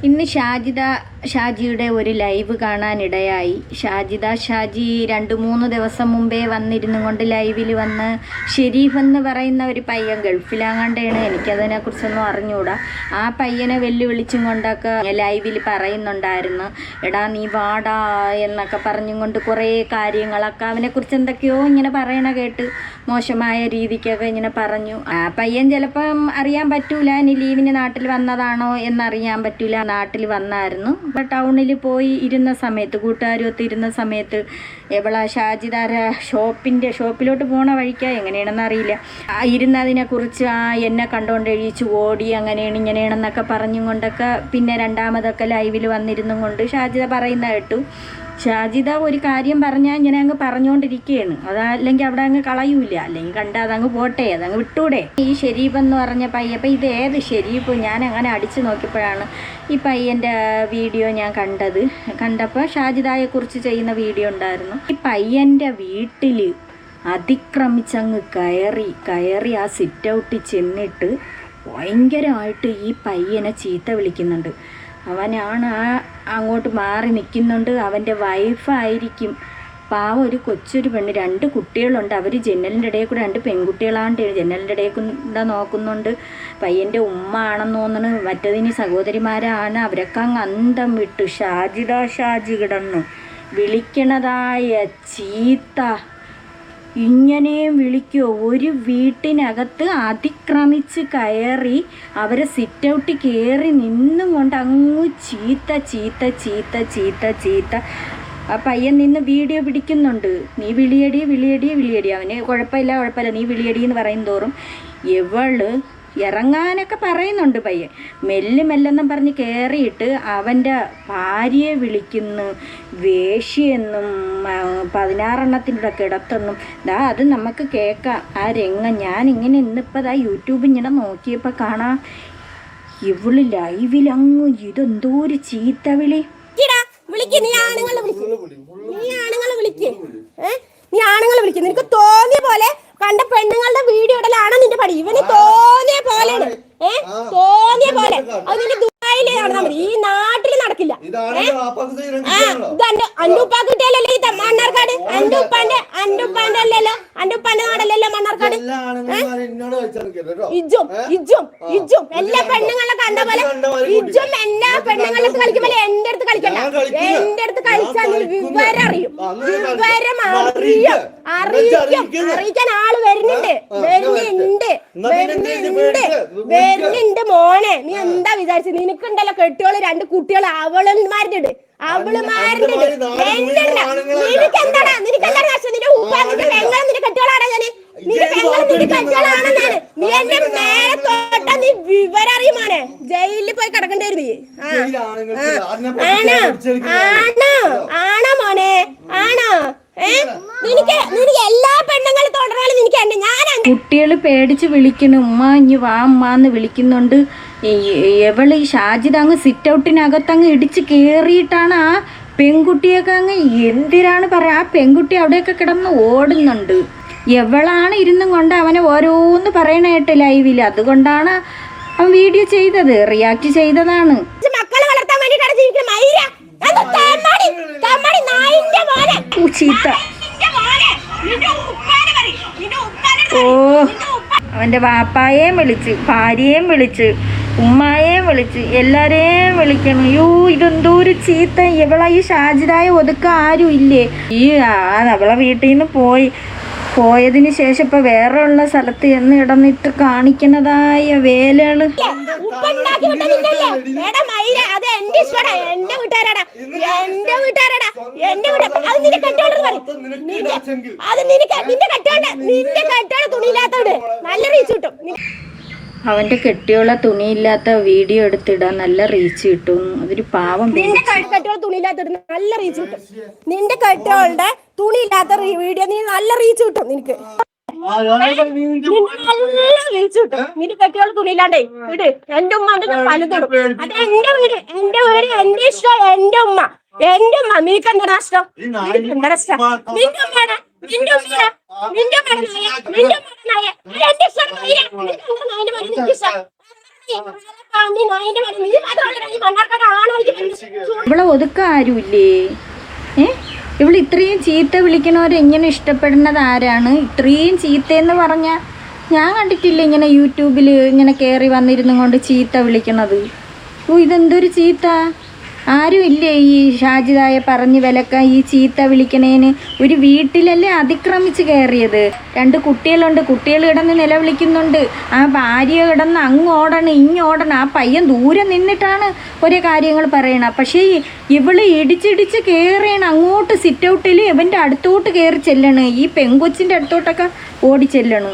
ഇന്ന് ഷാജിയുടെ ഒരു ലൈവ് കാണാനിടയായി. ഷാജി 2-3 ദിവസം മുമ്പേ വന്നിരുന്നു കൊണ്ട് ലൈവിൽ വന്ന് ഷെരീഫ് എന്ന് പറയുന്ന ഒരു പയ്യൻ ഗൾഫിലാങ്ങാണ്ടാണ്, എനിക്കതിനെക്കുറിച്ചൊന്നും അറിഞ്ഞുകൂടാ. ആ പയ്യനെ വെല്ലുവിളിച്ചും കൊണ്ടൊക്കെ ലൈവിൽ പറയുന്നുണ്ടായിരുന്നു. എടാ നീ വാടാ എന്നൊക്കെ പറഞ്ഞും കൊണ്ട് കുറേ കാര്യങ്ങളൊക്കെ അവനെക്കുറിച്ച് എന്തൊക്കെയോ ഇങ്ങനെ പറയണ കേട്ട് മോശമായ രീതിക്കൊക്കെ ഇങ്ങനെ പറഞ്ഞു. ആ പയ്യൻ ചിലപ്പം അറിയാൻ പറ്റൂല, ഇനി ലീവിന് നാട്ടിൽ വന്നതാണോ എന്നറിയാൻ പറ്റൂല. നാട്ടിൽ വന്നായിരുന്നു. ടൗണിൽ പോയി ഇരുന്ന സമയത്ത് കൂട്ടുകാരുമൊത്ത് ഇരുന്ന സമയത്ത് ഷാജിദാര ഷോപ്പിലോട്ട് പോണ വഴിക്കാ എങ്ങനെയാണെന്ന് അറിയില്ല, ഇരുന്നതിനെക്കുറിച്ച് എന്നെ കണ്ടുകൊണ്ട് എഴുതിച്ചു ഓടി, അങ്ങനെയാണ് ഇങ്ങനെയാണെന്നൊക്കെ പറഞ്ഞും കൊണ്ടൊക്കെ പിന്നെ രണ്ടാമതൊക്കെ ലൈവിൽ വന്നിരുന്നും കൊണ്ട് ഷാജിദ പറയുന്ന കേട്ടു. ഷാജിദ ഒരു കാര്യം പറഞ്ഞാൽ ഇങ്ങനെ അങ്ങ് പറഞ്ഞുകൊണ്ടിരിക്കുകയാണ്. അതല്ലെങ്കിൽ അവിടെ അങ്ങ് കളയൂല, അല്ലെങ്കിൽ കണ്ടാൽ അതങ്ങ് പോട്ടെ, അതങ്ങ് വിട്ടൂടെ. ഈ ഷെരീഫ് എന്ന് പറഞ്ഞ പയ്യൻ, അപ്പം ഇത് ഏത് ഷെരീഫ്? ഞാൻ അങ്ങനെ അടിച്ചു നോക്കിയപ്പോഴാണ് ഈ പയ്യൻ്റെ വീഡിയോ ഞാൻ കണ്ടപ്പോൾ ഷാജിദയെക്കുറിച്ച് ചെയ്യുന്ന വീഡിയോ ഉണ്ടായിരുന്നു. ഈ പയ്യൻ്റെ വീട്ടിൽ അതിക്രമിച്ചങ്ങ് കയറി ആ സിറ്റ് ഔട്ടിൽ ചെന്നിട്ട് ഭയങ്കരമായിട്ട് ഈ പയ്യനെ ചീത്ത വിളിക്കുന്നുണ്ട്. അവനാണ് അങ്ങോട്ട് മാറി നിൽക്കുന്നുണ്ട്. അവൻ്റെ വൈഫായിരിക്കും. പാവം ഒരു കൊച്ചൊരു പെണ്ണ്, 2 കുട്ടികളുണ്ട്. അവർ ജനലിൻ്റെ ഇടയിൽ കൂടെ 2 പെൺകുട്ടികളാണ്ട് ജനലിൻ്റെ ഇടയിൽ കൂടെ നോക്കുന്നുണ്ട്. പയ്യൻ്റെ ഉമ്മ ആണെന്ന് തോന്നുന്നു, മറ്റതിന് സഹോദരിമാരാണ്. അവരൊക്കെ അങ്ങ് അന്തം വിട്ടു ഷാജി കിടന്നു വിളിക്കണതായ ചീത്ത. ഇങ്ങനെയും വിളിക്കുമോ? ഒരു വീട്ടിനകത്ത് അതിക്രമിച്ച് കയറി അവരെ സിറ്റ് ഔട്ടിൽ കയറി നിന്നും കൊണ്ട് അങ്ങ് ചീത്ത. ആ പയ്യൻ നിന്ന് വീഡിയോ പിടിക്കുന്നുണ്ട്. നീ വിളിയടി. അവന് കുഴപ്പമില്ല, നീ വിളിയടി എന്ന് പറയും തോറും ഇറങ്ങാനൊക്കെ പറയുന്നുണ്ട് പയ്യൻ. മെല്ലെന്നും പറഞ്ഞ് കയറിയിട്ട് അവൻ്റെ ഭാര്യയെ വിളിക്കുന്നു വേശ്യെന്നും 16 കിടത്തെന്നും. അത് നമുക്ക് കേൾക്കാം ആ രംഗം. ഞാനിങ്ങനെ ഇന്നിപ്പോൾ യൂട്യൂബ് ഇങ്ങനെ നോക്കിയപ്പോൾ കാണാം ഇവള് ലൈവിൽ അങ്ങ് ഇതെന്തോ ഒരു ചീത്ത വിളി. നീ ആണുങ്ങളെ വിളിക്കും. നിനക്ക് തോന്നിയ പോലെ കണ്ട പെണ്ണുങ്ങളുടെ വീഡിയോ ഇടലാണോ നിന്റെ പണി? ഇവന് തോന്നിയ പോലെയാണ്, തോന്നിയ പോലെ. അത് നിന്റെ ദുബായില് നടന്നാൽ മതി, ഈ നാട്ടില് നടക്കില്ല. അൻഡുപ്പാക്ക് കിട്ടിയല്ലേ ഈ മണ്ണാർക്കാട്? അൻഡുപ്പാന്റെ അല്ലല്ലോ, അൻഡുപ്പാന്റെ നാടല്ലല്ലോ മണ്ണാർക്കാട്. ഇജ്ജും എല്ലാ പെണ്ണുങ്ങളെ കണ്ട പോലെ ഇജ്ജും എല്ലാ പെണ്ണുങ്ങളെ കളിക്കും പോലെ എന്റെ അടുത്ത് കളിക്കണ്ട. എന്റെ അടുത്ത് കളിച്ചാൽ വിവരം അറിയിക്കാൻ ആള് വരുന്നുണ്ട് മോനെ. നീ എന്താ വിചാരിച്ചു? നിനക്കുണ്ടല്ലോ കെട്ടിയോള് 2 കുട്ടികൾ, അവളുമാരുടെ നിനക്കെന്താടാ നഷ്ടം? നിന്റെ ഉപ്പാന്റെ പെങ്ങളും നിന്റെ കെട്ടിയോളാണ് ഞാന്. നിന്റെ പെങ്ങളും നിന്റെ കെട്ടിയോളാണ് ഞാന്. നീ എന്റെ മേലെ തൊട്ട നീ വിവരം അറിയുമോനെ? ജയിലിൽ പോയി കിടക്കേണ്ടി വരും. ആണോ മോനെ? ആണോ? നിനക്ക് എല്ലാ പെണ്ണുങ്ങളും തുടരാലും നിനക്ക് ഞാൻ. കുട്ടികൾ പേടിച്ച് വിളിക്കുന്നു, ഉമ്മ ഇഞ്ഞ് വാ ഉമ്മാന്ന് വിളിക്കുന്നുണ്ട്. എവള് ഈ ഷാജിദ അങ്ങ് സിറ്റ് ഔട്ടിനകത്തങ്ങ് ഇടിച്ച് കയറിയിട്ടാണ് ആ പെൺകുട്ടിയൊക്കെ അങ്ങ് എന്തിനാണ് പറയാ. ആ പെൺകുട്ടി അവിടെയൊക്കെ കിടന്ന് ഓടുന്നുണ്ട്. എവളാണ് ഇരുന്നും കൊണ്ട് അവനെ ഓരോന്ന് പറയണായിട്ട് ലൈവിൽ. അതുകൊണ്ടാണ് അവൻ വീഡിയോ ചെയ്തത്, റിയാക്ട് ചെയ്തതാണ്. മക്കളെ വളർത്താൻ വേണ്ടിട്ടാണ് ജീവിക്കുന്നത്. ചീത്ത. ഓ അവൻ്റെ വാപ്പായേയും വിളിച്ച്, ഭാര്യയെയും വിളിച്ച്, ഉമ്മായേയും വിളിച്ച്, എല്ലാരെയും വിളിക്കണം. ഇതെന്തോ ഒരു ചീത്ത. ഇവളെ ഈ ഷാജിദായ ഒതുക്കാൻ ആരും ഇല്ലേ? അവളെ വീട്ടിൽ നിന്ന് പോയതിന് ശേഷം ഇപ്പൊ വേറെ ഉള്ള സ്ഥലത്ത് എന്ന് ഇടന്നിട്ട് കാണിക്കുന്നതായ വേലകള്. അവന്റെ കെട്ടിയോളെ തുണിയില്ലാത്ത വീഡിയോ എടുത്തിടാൻ നല്ല റീച്ച് കിട്ടും. അതൊരു പാവം. കെട്ടിയോളെ തുണിയില്ലാത്ത നല്ല റീച്ച് കിട്ടും. നിന്റെ കെട്ടിയോളുടെ തുണിയില്ലാത്ത വീഡിയോ നീ നല്ല റീച്ച് കിട്ടും. നിനക്ക് നിന്റെ കെട്ടിയോള് തുണിയില്ലാണ്ടേ വീട്. എന്റെ ഉമ്മ പലതോടും. അത് എന്റെ വീട്, എന്റെ ഇഷ്ടം, എന്റെ ഉമ്മ. നിനക്ക് എന്താ നഷ്ടം? എന്താ നഷ്ടം? നിന്റെ ഉമ്മയാണ്, നിന്റെ ഉമ്മയാണ്, നിന്റെ മണ്ണാർക്കാട് ഇവളെ ഒതുക്കാൻ ആരുമില്ലേ? ഇവൾ ഇത്രയും ചീത്ത വിളിക്കണവരെ ഇങ്ങനെ ഇഷ്ടപ്പെടുന്നത് ആരാണ്? ഇത്രയും ചീത്തയെന്ന് പറഞ്ഞാൽ ഞാൻ കണ്ടിട്ടില്ല ഇങ്ങനെ യൂട്യൂബിൽ ഇങ്ങനെ കയറി വന്നിരുന്നു കൊണ്ട് ചീത്ത വിളിക്കണത്. ഇതെന്തൊരു ചീത്ത! ആരും ഇല്ലേ ഈ ഷാജിദായെ പറഞ്ഞ് വിലക്കാൻ ഈ ചീത്ത വിളിക്കണേന്? ഒരു വീട്ടിലല്ലേ അതിക്രമിച്ച് കയറിയത്. 2 കുട്ടികളുണ്ട്, കുട്ടികൾ കിടന്ന് നിലവിളിക്കുന്നുണ്ട്. ആ ഭാര്യ കിടന്ന് അങ്ങോടണം ഇങ്ങോടണം. ആ പയ്യൻ ദൂരെ നിന്നിട്ടാണ് ഒരേ കാര്യങ്ങൾ പറയണത്. പക്ഷേ ഇവള് ഇടിച്ചിടിച്ച് കയറിയാണ് അങ്ങോട്ട് സിറ്റ് ഔട്ടിൽ ഇവൻ്റെ അടുത്തോട്ട് കയറി ചെല്ലണ്. ഈ പെങ്കൊച്ചിൻ്റെ അടുത്തോട്ടൊക്കെ ഓടി ചെല്ലണ്.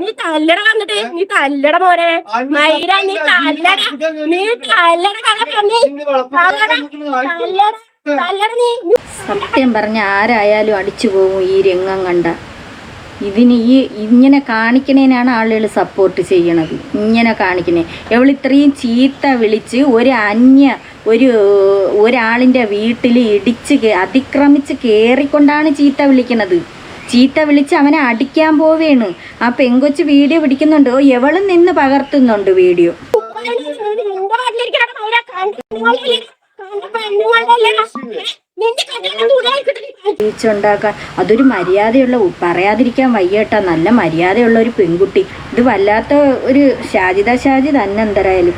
നീ തല്ലട വന്നിട്ട് നീ തല്ലട മോനെ മൈര നീ തല്ലട സത്യം പറഞ്ഞ ആരായാലും അടിച്ചു പോകും ഈ രംഗം കണ്ട. ഇതിന് ഇങ്ങനെ കാണിക്കണേനാണ് ആളുകൾ സപ്പോർട്ട് ചെയ്യണത്. ഇങ്ങനെ കാണിക്കണേ. ഇത്രയും ചീത്ത വിളിച്ച് ഒരാളിൻ്റെ വീട്ടിൽ അതിക്രമിച്ച് കയറിക്കൊണ്ടാണ് ചീത്ത വിളിക്കണത്. ചീത്ത വിളിച്ച് അവനെ അടിക്കാൻ പോവേണ്. ആ പെങ്കൊച്ച് വീഡിയോ പിടിക്കുന്നുണ്ട്. എവളും നിന്ന് പകർത്തുന്നുണ്ട് വീഡിയോ. ഉണ്ടാക്കാൻ അതൊരു മര്യാദയുള്ള, പറയാതിരിക്കാൻ വയ്യട്ടാ. നല്ല മര്യാദയുള്ള ഒരു പെൺകുട്ടി. ഇത് വല്ലാത്ത ഒരു ഷാജിദ തന്നെ. എന്തായാലും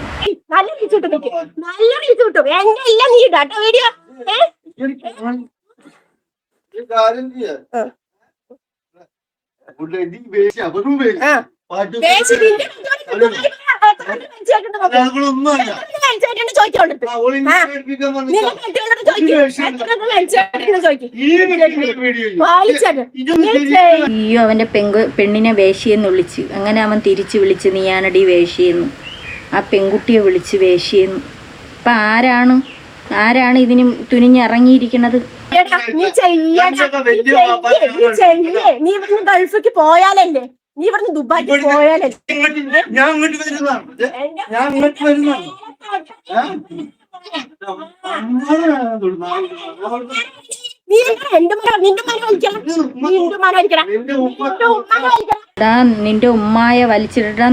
അയ്യോ അവന്റെ പെണ്ണിനെ വേശ്യെന്ന് വിളിച്ച്. അങ്ങനെ അവൻ തിരിച്ചു വിളിച്ച് നീയാനടി വേശ്യെന്ന്. ആ പെൺകുട്ടിയെ വിളിച്ച് വേശ്യെന്ന്. ഇപ്പൊ ആരാണ് ഇതിന് തുനിഞ്ഞിറങ്ങിയിരിക്കണത്? നീ ഇവിടുന്ന് ഗൾഫിക്ക് പോയാലല്ലേ, നീ ഇവിടുന്ന് ദുബായിക്ക് പോയാലല്ലേ നിന്റെ ഉമ്മായ വലിച്ചിട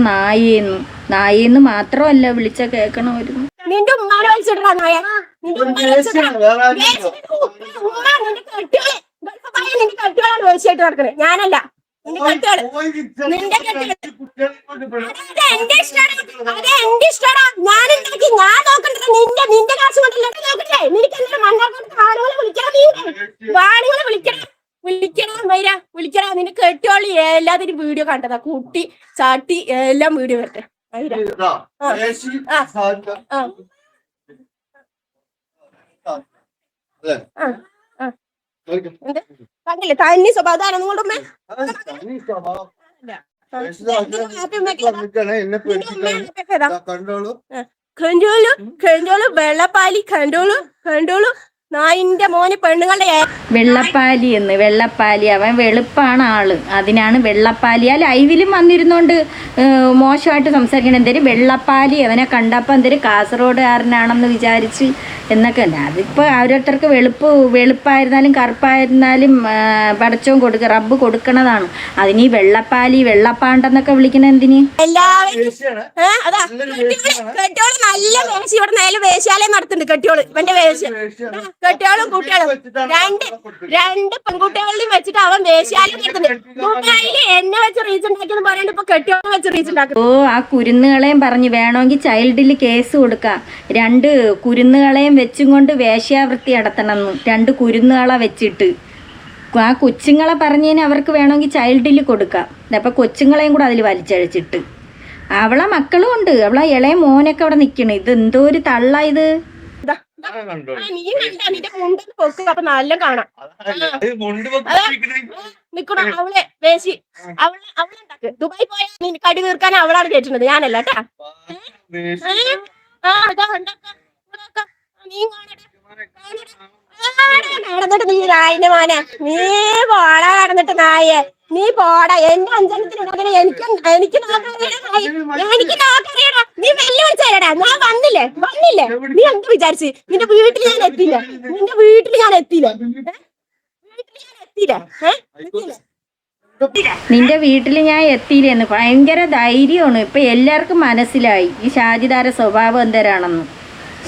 നായേന്ന് മാത്രമല്ല വിളിച്ച കേൾക്കണമായിരുന്നു. നിന്റെ ഉമ്മാനെ വലിച്ചിടാ നായ. നിന്റെ കെട്ടികളാണ് വേഴ്ചയായിട്ട് നടക്കണേ, ഞാനല്ല. നിന്റെ കെട്ടികള് എന്റെ ഇഷ്ടമാണ്. ഞാൻ നോക്കണ്ടേ? നിന്റെ കാശ് കൊണ്ടല്ലേ നോക്കട്ടെ? നിനക്ക് എന്തെങ്കിലും മണ്ണാക്കോട്ട് ആളുകളെ വിളിക്കണം മൈര വിളിക്കണം. നിന്റെ കെട്ടിയോളി എല്ലാത്തിനും വീഡിയോ കണ്ടതാ. കുട്ടി ചാട്ടി എല്ലാം വീഡിയോ വരട്ടെ മൈര. കണ്ടില്ലേ തന്നി സ്വഭാവം കൊണ്ടുമ്മ കണ്ടോളൂ വെള്ളപ്പാലി കണ്ടോളൂ നായിന്റെ മോന് പെണ്ണുങ്ങളുടെ വെള്ളപ്പാലി അവൻ വെളുപ്പാണ് ആള്, അതിനാണ് വെള്ളപ്പാലി. ആ ലൈവിലും വന്നിരുന്നോണ്ട് മോശമായിട്ട് സംസാരിക്കണം. എന്തേലും വെള്ളപ്പാലി അവനെ കണ്ടപ്പോൾ എന്തേലും കാസർഗോഡുകാരനാണെന്ന് വിചാരിച്ച് എന്നൊക്കെ ഉണ്ട്. അതിപ്പോൾ ഓരോരുത്തർക്ക് വെളുപ്പായിരുന്നാലും കറുപ്പായിരുന്നാലും പടച്ചവും റബ്ബ് കൊടുക്കണതാണ്. അതിന് ഈ വെള്ളപ്പാണ്ടെന്നൊക്കെ വിളിക്കണ എന്തിന്? നല്ല വേശി ഇവിടെ നേരെ വേശ്യാലയം നടത്തുന്നുണ്ട്. കെട്ടിയോള് ഇവന്റെ കെട്ടിയോളും കുട്ടികളും രണ്ട് പെൺകുട്ടികളെയും വെച്ചിട്ട് അവൻ വേശ്യാലയം നടത്തുന്നുണ്ട്. ദുബായില് എന്നെ വെച്ച് റീച്ച് ഉണ്ടാക്കിയെന്ന് പറയുന്നത് ഇപ്പൊ കെട്ടിയോളം വെച്ച് റീച്ച് ഉണ്ടാക്കും. ആ കുരുന്നുകളെയും പറഞ്ഞ് വേണമെങ്കിൽ ചൈൽഡിൽ കേസ് കൊടുക്കാം. 2 കുരുന്നുകളെയും വെച്ചും കൊണ്ട് വേശ്യാവൃത്തി നടത്തണമെന്ന്. 2 കുരുന്നുകളെ വെച്ചിട്ട് ആ കൊച്ചുങ്ങളെ പറഞ്ഞതിന് അവർക്ക് വേണമെങ്കിൽ ചൈൽഡിൽ കൊടുക്കാം. അപ്പം കൊച്ചുങ്ങളെയും കൂടെ അതിൽ വലിച്ചഴിച്ചിട്ട് അവളെ മക്കളും ഉണ്ട്. അവളെ ഇളയ മോനൊക്കെ അവിടെ നിൽക്കണം. ഇത് എന്തോ ഒരു തള്ള ഇത്. അപ്പൊ നല്ല കാണാം നിക്കണോ അവളെ വേശി. അവളുണ്ടാക്ക് ദുബായി പോയാൽ നിനക്ക് അടി തീർക്കാൻ അവളാണ് കേട്ടുന്നത്, ഞാനല്ല കേട്ടാ. നടന്നിട്ട് നീ നായിന്റെ മോനെ, നീ പോടാ നടന്നിട്ട് നായെ, നീ പോടാ. എന്റെ അഞ്ചനത്തിന് എനിക്ക് നോക്കറിയടാ. നീ വെല്ലു വിളിച്ചേരടാ. ഞാൻ വന്നില്ലേ നീ എന്ത് വിചാരിച്ച്? നിന്റെ വീട്ടിൽ ഞാൻ എത്തിയില്ല. നിന്റെ വീട്ടിൽ ഞാൻ എത്തിയില്ലെന്ന് ഭയങ്കര ധൈര്യമാണ്. ഇപ്പം എല്ലാവർക്കും മനസ്സിലായി ഈ ഷാജിദാരുടെ സ്വഭാവം എന്തരാണെന്ന്.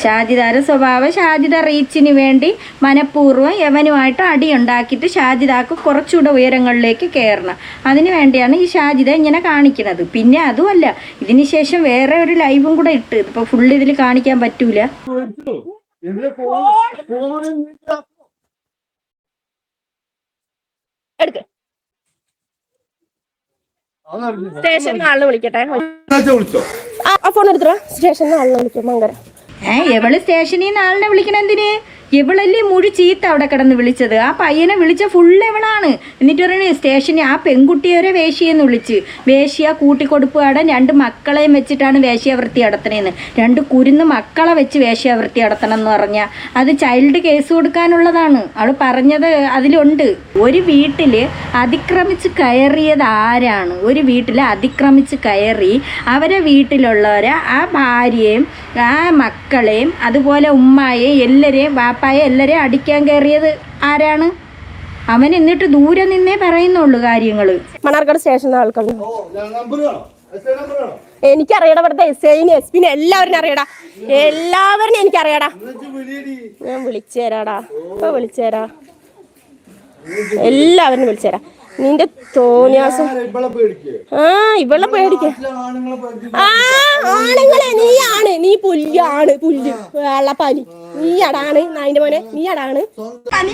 ഷാജിദാരുടെ സ്വഭാവം ഷാജിദ റീച്ചിന് വേണ്ടി മനഃപൂർവ്വം യവനുമായിട്ട് അടിയുണ്ടാക്കിയിട്ട് ഷാജിദാക്ക് കുറച്ചുകൂടെ ഉയരങ്ങളിലേക്ക് കയറണം. അതിന് വേണ്ടിയാണ് ഈ ഷാജിദ ഇങ്ങനെ കാണിക്കുന്നത്. പിന്നെ അതുമല്ല, ഇതിന് ശേഷം വേറെ ഒരു ലൈവും കൂടെ ഇട്ട് ഇപ്പോൾ ഫുള്ള് ഇതിൽ കാണിക്കാൻ പറ്റൂല. സ്റ്റേഷനിൽ ആളിനെ വിളിക്കട്ടെ. ഫോൺ എടുത്തോ. സ്റ്റേഷനിൽ ആളിനെ വിളിക്കും. മങ്കര എവള് സ്റ്റേഷനിൽ നിന്ന് ആളിനെ വിളിക്കണ എന്തിന്? ഇവളല്ലേ മുഴു ചീത്ത അവിടെ കിടന്ന് വിളിച്ചത്. ആ പയ്യനെ വിളിച്ച ഫുള്ള് ഇവളാണ്. എന്നിട്ട് പറയണേ സ്റ്റേഷനിൽ ആ പെൺകുട്ടിയെ വരെ വേശ്യയെന്ന് വിളിച്ച്. വേശ്യ കൂട്ടിക്കൊടുപ്പുകാടൻ 2 മക്കളെയും വെച്ചിട്ടാണ് വേശ്യാവൃത്തി നടത്തണേന്ന്. 2 കുരുന്ന് മക്കളെ വെച്ച് വേശ്യാവൃത്തി നടത്തണം എന്ന് പറഞ്ഞാൽ അത് ചൈൽഡ് കേസ് കൊടുക്കാനുള്ളതാണ്. അവൾ പറഞ്ഞത് അതിലുണ്ട്. ഒരു വീട്ടിൽ അതിക്രമിച്ച് കയറിയത് ആരാണ്? ഒരു വീട്ടിൽ അതിക്രമിച്ച് കയറി അവരെ വീട്ടിലുള്ളവരെ ആ ഭാര്യയും ആ മക്കളെയും അതുപോലെ ഉമ്മായെയും എല്ലാവരെയും വാപ്പായെ എല്ലാവരെയും അടിക്കാൻ കയറിയത് ആരാണ്? അവൻ എന്നിട്ട് ദൂരെ നിന്നേ പറയുന്നുള്ളൂ കാര്യങ്ങൾ. മണ്ണാർക്കാട് സ്റ്റേഷനിൽ ആൾക്കാണ്. എനിക്കറിയടാ. ഇവിടുത്തെ എസ്ഐനെ എസ്പിനെ എല്ലാവരും അറിയടാ. എല്ലാവരും എനിക്കറിയാടാ. ഞാൻ വിളിച്ചേരാടാ. ഇപ്പൊ വിളിച്ചേരാ. എല്ലാവരും വിളിച്ചേരാ. നിന്റെ തോന്നിയാസം. ഇവളെ പേടിക്ക. ആണുങ്ങളെ നീയാണ്. നീ പുല്ലാണ്. പുല്ല് വെള്ളപ്പാലി. നീ അടാണ്. നായിന്റെ മോനെ നീ അടാണ്.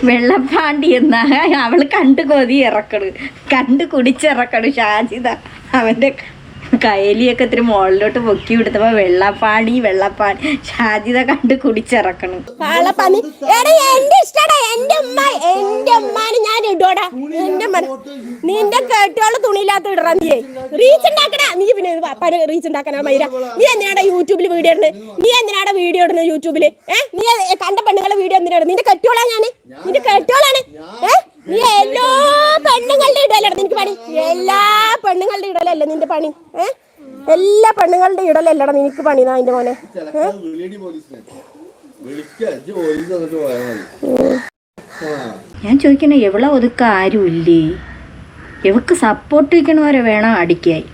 വെള്ളപ്പാണ്ടി എന്നാ അവള് കണ്ടു കൊതി ഇറക്കണ്. കണ്ടു കുടിച്ചിറക്കണ് ഷാജിദ. അവന്റെ കയലിയൊക്കെ ഇത്തിരി മുകളിലോട്ട് പൊക്കി വിടുത്തപ്പോ വെള്ളപ്പാടി ഷാജിദ കണ്ട് കുടിച്ചിറക്കണം. ഞാൻ ഇടോടാ. നിന്റെ കേട്ടോള് തുണിയില്ലാത്ത ഇടറ. നീ റീച്ച് ഉണ്ടാക്കണ. നീ പിന്നെ റീച്ച് ഉണ്ടാക്കാനാ മൈര. നീ എന്തിനാടാ യൂട്യൂബിൽ വീഡിയോ ഇടുന്നത്? നീ എന്തിനാടാ വീഡിയോ ഇടുന്നത് യൂട്യൂബില്? നീ കണ്ട പെണ്ണുങ്ങളെ വീഡിയോ എന്തിനാണ്? നിന്റെ കെട്ടോളാ ഞാന്. നിന്റെ കെട്ടോളാണ്. നീ എല്ലാ പെണ്ണുങ്ങളുടെ ഇടലല്ല നിനക്ക് പണി. എല്ലാ പെണ്ണുങ്ങളുടെ ഇടലല്ല നിന്റെ പണി. എല്ലാ പെണ്ണുങ്ങളുടെ ഇടലല്ലടാ നിനക്ക് പണി. അതിന്റെ മോനെ ഞാൻ ചോദിക്കണേ, എവളെ ഒതുക്ക ആരുമില്ലേ? ഇവക്ക് സപ്പോർട്ട് വയ്ക്കണവരെ വേണം അടിക്കായി.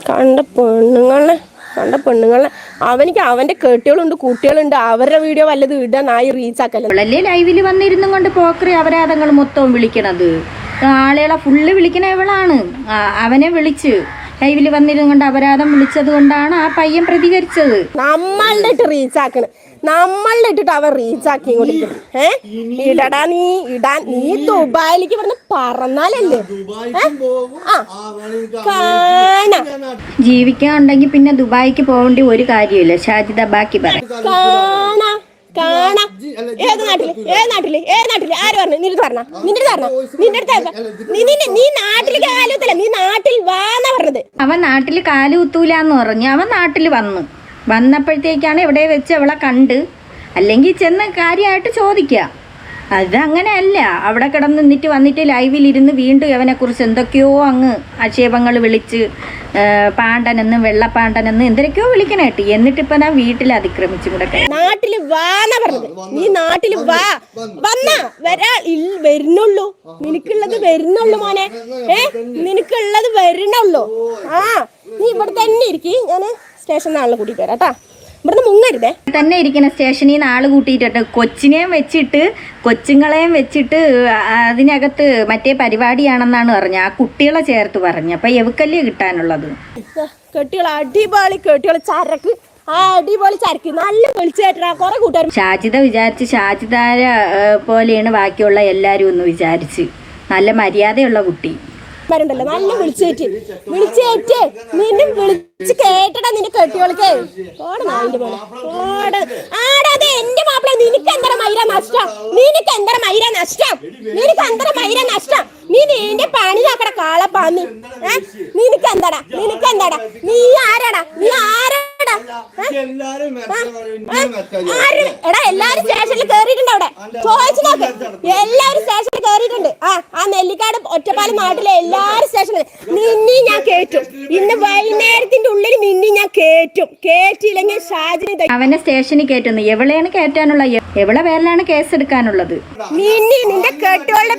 കണ്ട പെണ്ണുങ്ങളെ അവനിക്ക് അവന്റെ കേട്ടുകളുണ്ട്, കുട്ടികളുണ്ട്. അവരുടെ വീഡിയോ വല്ലത് ഇടാൻ നായി റീച്ച് ആക്കല്ലേ. അവളല്ലേ ലൈവിൽ വന്നിരുന്നും കൊണ്ട് പോക്കറി അപരാധങ്ങൾ മൊത്തം വിളിക്കണത്. ആളുകളെ ഫുള്ള് വിളിക്കണ ഇവളാണ്. അവനെ വിളിച്ച് ലൈവിൽ വന്നിരുന്നു കൊണ്ട് അപരാധം വിളിച്ചത് കൊണ്ടാണ് ആ പയ്യൻ പ്രതികരിച്ചത്. നമ്മളുടെ ഇട്ട് റീച്ച് ആക്കണ്. നമ്മളുടെ ഇട്ടിട്ട് അവൻ റീച്ച് ആക്കി കൊടുക്കണം. ഇടടാ നീ ഇടാൻ. നീ ദുബായിലേക്ക് പറഞ്ഞ് പറന്നാലല്ലേ കാണാ. ജീവിക്കാനുണ്ടെങ്കിൽ പിന്നെ ദുബായിക്ക് പോകേണ്ടി ഒരു കാര്യമില്ല. ഷാജിദ ബാക്കി പറയാം. കാണാ. ഏത് നാട്ടില് ആര് പറഞ്ഞു? നിന്റെ പറഞ്ഞ നീ നാട്ടിൽ കാലൂത്തല്ല. നീ നാട്ടിൽ വാന്നാ പറഞ്ഞത്. അവൻ നാട്ടിൽ കാലുകുത്തൂലെന്ന് പറഞ്ഞു. അവൻ നാട്ടിൽ വന്നപ്പോഴത്തേക്കാണ് ഇവിടെ വെച്ച് അവളെ കണ്ട്. അല്ലെങ്കിൽ ചെന്ന് കാര്യമായിട്ട് ചോദിക്കുക. അതങ്ങനെയല്ല. അവിടെ കിടന്ന് നിന്നിട്ട് വന്നിട്ട് ലൈവിലിരുന്ന് വീണ്ടും അവനെക്കുറിച്ച് എന്തൊക്കെയോ അങ്ങ് ആക്ഷേപങ്ങൾ വിളിച്ച് പാണ്ടനെന്നും വെള്ളപ്പാണ്ടനെന്നും എന്തൊക്കെയോ വിളിക്കണേട്ടി. എന്നിട്ടിപ്പോ ഞാൻ വീട്ടിൽ അതിക്രമിച്ചും കൂടെ. നാട്ടില് വാന്നാ പറഞ്ഞത്. നീ നാട്ടില് വരുന്നുള്ളൂ. നിനക്കുള്ളത് വരുന്നുള്ളൂ മോനെ. നിനക്കുള്ളത് വരുന്നുള്ളൂ. നീ ഇവിടെ തന്നെ ഇരിക്കും. ഞാന് സ്റ്റേഷനിൽ ആളിനെ കൂട്ടിട്ട് വരാം കേട്ടാ. ഇവിടുന്ന് മുങ്ങരുതേ. തന്നെ ഇരിക്കുന്ന സ്റ്റേഷനിൽ നിന്ന് ആള് കൂട്ടിയിട്ടുണ്ട്. കൊച്ചുങ്ങളെയും വെച്ചിട്ട് അതിനകത്ത് മറ്റേ പരിപാടിയാണെന്നാണ് പറഞ്ഞത്. ആ കുട്ടികളെ ചേർത്ത് പറഞ്ഞു. അപ്പൊ എവക്കല്ലേ കിട്ടാനുള്ളത്? കെട്ടികൾ അടിപൊളി കെട്ടികൾ ചരക്ക്. അടിപൊളി ചരക്ക് നല്ല വിളിച്ചേട്ടാ. കുറെ കൂട്ടുകാർ. ഷാജിദ വിചാരിച്ച് ഷാജിദാരെ പോലെയാണ് ബാക്കിയുള്ള എല്ലാരും ഒന്ന് വിചാരിച്ച്. നല്ല മര്യാദയുള്ള കുട്ടി. ണ്ടല്ലോ നല്ല വിളിച്ചേറ്റ് നിന്നെ വിളിച്ച് കേട്ടടാ. നിന്റെ കെട്ടിയോൾക്ക് ആടാതെ എന്റെ മാപ്പിള. നിനക്ക് എന്താ മൈര നഷ്ടം? നീ നിന്റെ പണി നോക്കട കാളപ്പാന്ന്. നിനക്ക് എന്താടാ? നീ ആരാടാ? എടാ എല്ലാരും സ്റ്റേഷനിൽ കേറിയിട്ടുണ്ട്. അവിടെ ചോദിച്ചു നോക്ക്. എല്ലാവരും സ്റ്റേഷനിൽ കയറിയിട്ടുണ്ട്. ആ നെല്ലിക്കാട് ഒറ്റപ്പാലം നാട്ടിലെ എല്ലാവരും സ്റ്റേഷനിൽ നിന്നി ഞാൻ കേറ്റും. ഇന്ന് വൈകുന്നേരത്തിന്റെ ഉള്ളിൽ നിന്നി ഞാൻ കേറ്റിയില്ലെങ്കിൽ ഷാജിനെ അവനെ സ്റ്റേഷനിൽ കയറ്റുന്നു. എവിടെയാണ് കയറ്റാനുള്ള, എവിടെ പേരിലാണ് കേസെടുക്കാനുള്ളത്? നിന്റെ കെട്ടുകളുടെ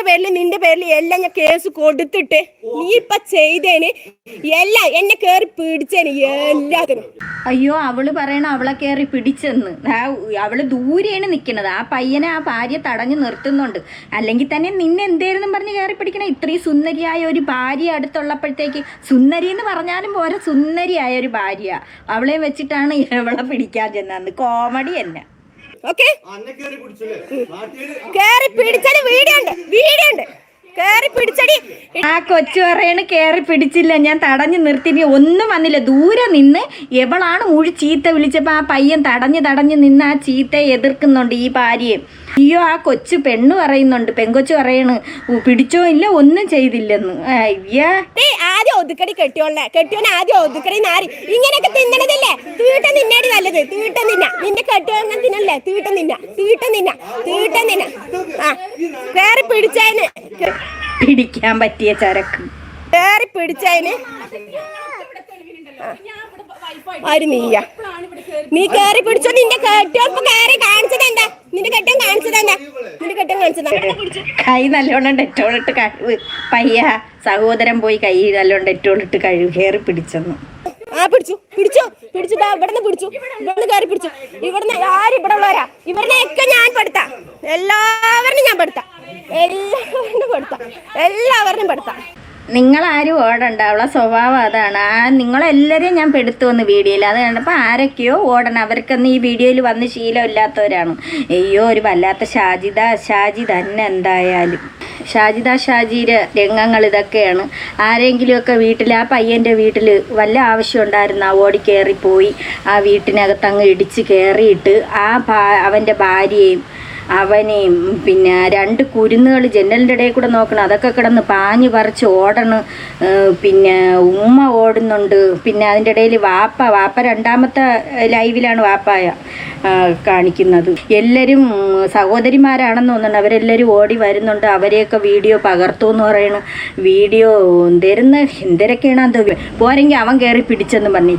പേരില് നിന്റെ പേരിൽ എല്ലാം ഞാൻ കേസ് കൊടുത്തിട്ട് നീ ഇപ്പൊ ചെയ്തേന് എല്ലാം എന്നെ കേറി പിടിച്ചേന് എല്ലാത്തിനും. അയ്യോ, അവള് പറയണ അവളെ കയറി പിടിച്ചെന്ന്. അവള് ദൂരെയാണ് നിൽക്കുന്നത്. ആ പയ്യനെ ആ ഭാര്യ തടഞ്ഞു നിർത്തുന്നുണ്ട്. അല്ലെങ്കിൽ തന്നെ നിന്നെ എന്തേരെന്നും പറഞ്ഞ് കയറി പിടിക്കണം. ഇത്രയും സുന്ദരിയായ ഒരു ഭാര്യ അടുത്തുള്ളപ്പോഴത്തേക്ക്, സുന്ദരി എന്ന് പറഞ്ഞാലും പോരെ, സുന്ദരിയായ ഒരു ഭാര്യ, അവളെ വെച്ചിട്ടാണ് ഇവളെ പിടിക്കാൻ ചെന്നത്. കോമഡി തന്നെ. ഓക്കെ, കേറി പിടിച്ചത് വീഡിയോ ഉണ്ട്. കേറി പിടിച്ചടി. ആ കൊച്ചു പറയണ് കേറി പിടിച്ചില്ല, ഞാൻ തടഞ്ഞു നിർത്തി. ഒന്നും വന്നില്ല. ദൂരെ നിന്ന് എവളാണ് മുഴി ചീത്ത വിളിച്ചപ്പോൾ ആ പയ്യൻ തടഞ്ഞു നിന്ന് ആ ചീത്തയെ എതിർക്കുന്നുണ്ട് ഈ ഭാര്യയെ. അയ്യോ, ആ കൊച്ചു പെണ്ണ് പറയുന്നുണ്ട്, പെങ്കൊച്ചു പറയണ് പിടിച്ചോ ഇല്ല, ഒന്നും ചെയ്തില്ലെന്ന്. അയ്യാ, ആദ്യം ഒതുക്കടി കെട്ടിയോനെ ആദ്യം ഒതുക്കടി നാരി. ഇങ്ങനെയൊക്കെ തിന്നണതല്ലേ തീട്ടം തിന്നേടി നല്ലത്. തീട്ടം തിന്ന നിന്റെ കെട്ടിയോനെ തിന്നല്ലേ. തീട്ടം തിന്ന. ആ കേറി പിടിച്ചതിന്, പിടിക്കാൻ പറ്റിയ ചരക്ക് കേറി പിടിച്ചതിന് ആര് നീയാ? നീ കേറി പിടിച്ചോ. നിന്റെ കെട്ടിയോൻ കയറി കാണിച്ചതെന്താ? നിന്റെ കെട്ടിയോൻ കാണിച്ചതാ. കൈ നല്ലോണം ഡെറ്റോളിട്ട് കഴിവ്. പയ്യ സഹോദരൻ പോയി കൈ നല്ലോണം ഡെറ്റോളിട്ട് കഴിവ്. കയറി പിടിച്ചെന്ന്. പിടിച്ചു. ഇവിടുന്ന് കയറി പിടിച്ചു. ഇവിടുന്ന് ആരും ഇവിടെ ഉള്ളവരാ. ഇവരിനെയൊക്കെ ഞാൻ പെടുത്താം. എല്ലാവരും പെടുത്താം. നിങ്ങളാരും ഓടണ്ട, അവളെ സ്വഭാവം അതാണ്. നിങ്ങളെല്ലാവരെയും ഞാൻ പെടുത്തുവന്ന് വീഡിയോയിൽ. അത് കണ്ടപ്പോൾ ആരൊക്കെയോ ഓടണം. അവർക്കൊന്നും ഈ വീഡിയോയിൽ വന്ന് ശീലമില്ലാത്തവരാണ്. അയ്യോ, ഒരു വല്ലാത്ത ഷാജി തന്നെ. എന്തായാലും ഷാജിയുടെ രംഗങ്ങൾ ഇതൊക്കെയാണ്. ആരെങ്കിലുമൊക്കെ വീട്ടിൽ, ആ പയ്യൻ്റെ വീട്ടിൽ വല്ല ആവശ്യം ഉണ്ടായിരുന്ന ഓടി കയറിപ്പോയി ആ വീട്ടിനകത്ത് അങ്ങ് ഇടിച്ച് കയറിയിട്ട് അവൻ്റെ ഭാര്യയും അവനെയും പിന്നെ 2 കുരുന്നുകൾ ജനലിൻ്റെ ഇടയിൽ കൂടെ നോക്കണം. അതൊക്കെ കിടന്ന് പാഞ്ഞ് പറിച്ച് ഓടണ്. പിന്നെ ഉമ്മ ഓടുന്നുണ്ട്. പിന്നെ അതിൻ്റെ ഇടയിൽ വാപ്പ രണ്ടാമത്തെ ലൈവിലാണ് വാപ്പായ കാണിക്കുന്നത്. എല്ലാവരും സഹോദരിമാരാണെന്ന് തോന്നുന്നുണ്ട്. അവരെല്ലാവരും ഓടി വരുന്നുണ്ട്. അവരെയൊക്കെ വീഡിയോ പകർത്തു എന്ന് പറയണ വീഡിയോ എന്തരൊക്കെയാണ് അത് പോരെങ്കിൽ അവൻ കയറി പിടിച്ചെന്ന് പറഞ്ഞു.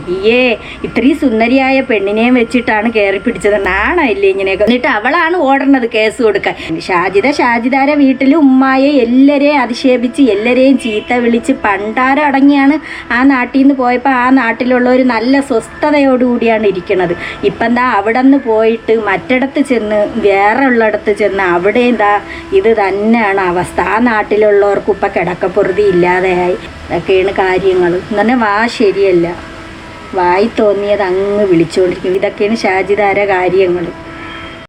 ഇത്രയും സുന്ദരിയായ പെണ്ണിനെയും വെച്ചിട്ടാണ് കയറി പിടിച്ചത്. നാണമില്ലേ ഇങ്ങനെയൊക്കെ? എന്നിട്ട് അവളാണ് ഓടണത് കേസ് കൊടുക്കാൻ. ഷാജിദാരെ വീട്ടിൽ ഉമ്മായെ എല്ലാവരെയും അധിക്ഷേപിച്ച് എല്ലാവരെയും ചീത്ത വിളിച്ച് പണ്ടാരം അടങ്ങിയാണ് ആ നാട്ടിൽ നിന്ന് പോയപ്പോൾ ആ നാട്ടിലുള്ളവർ നല്ല സ്വസ്ഥതയോടുകൂടിയാണ് ഇരിക്കുന്നത്. ഇപ്പം എന്താ അവിടെ നിന്ന് പോയിട്ട് മറ്റിടത്ത് ചെന്ന് വേറെ ഉള്ളിടത്ത് ചെന്ന് അവിടെ എന്താ ഇത് തന്നെയാണ് അവസ്ഥ. ആ നാട്ടിലുള്ളവർക്ക് ഇപ്പം കിടക്കപ്പൊറുതി ഇല്ലാതെയായി. ഇതൊക്കെയാണ് കാര്യങ്ങൾ. എന്നെ ശരിയല്ല, വായി തോന്നിയത് അങ്ങ് വിളിച്ചുകൊണ്ടിരിക്കും. ഇതൊക്കെയാണ് ഷാജിദാരെ കാര്യങ്ങൾ.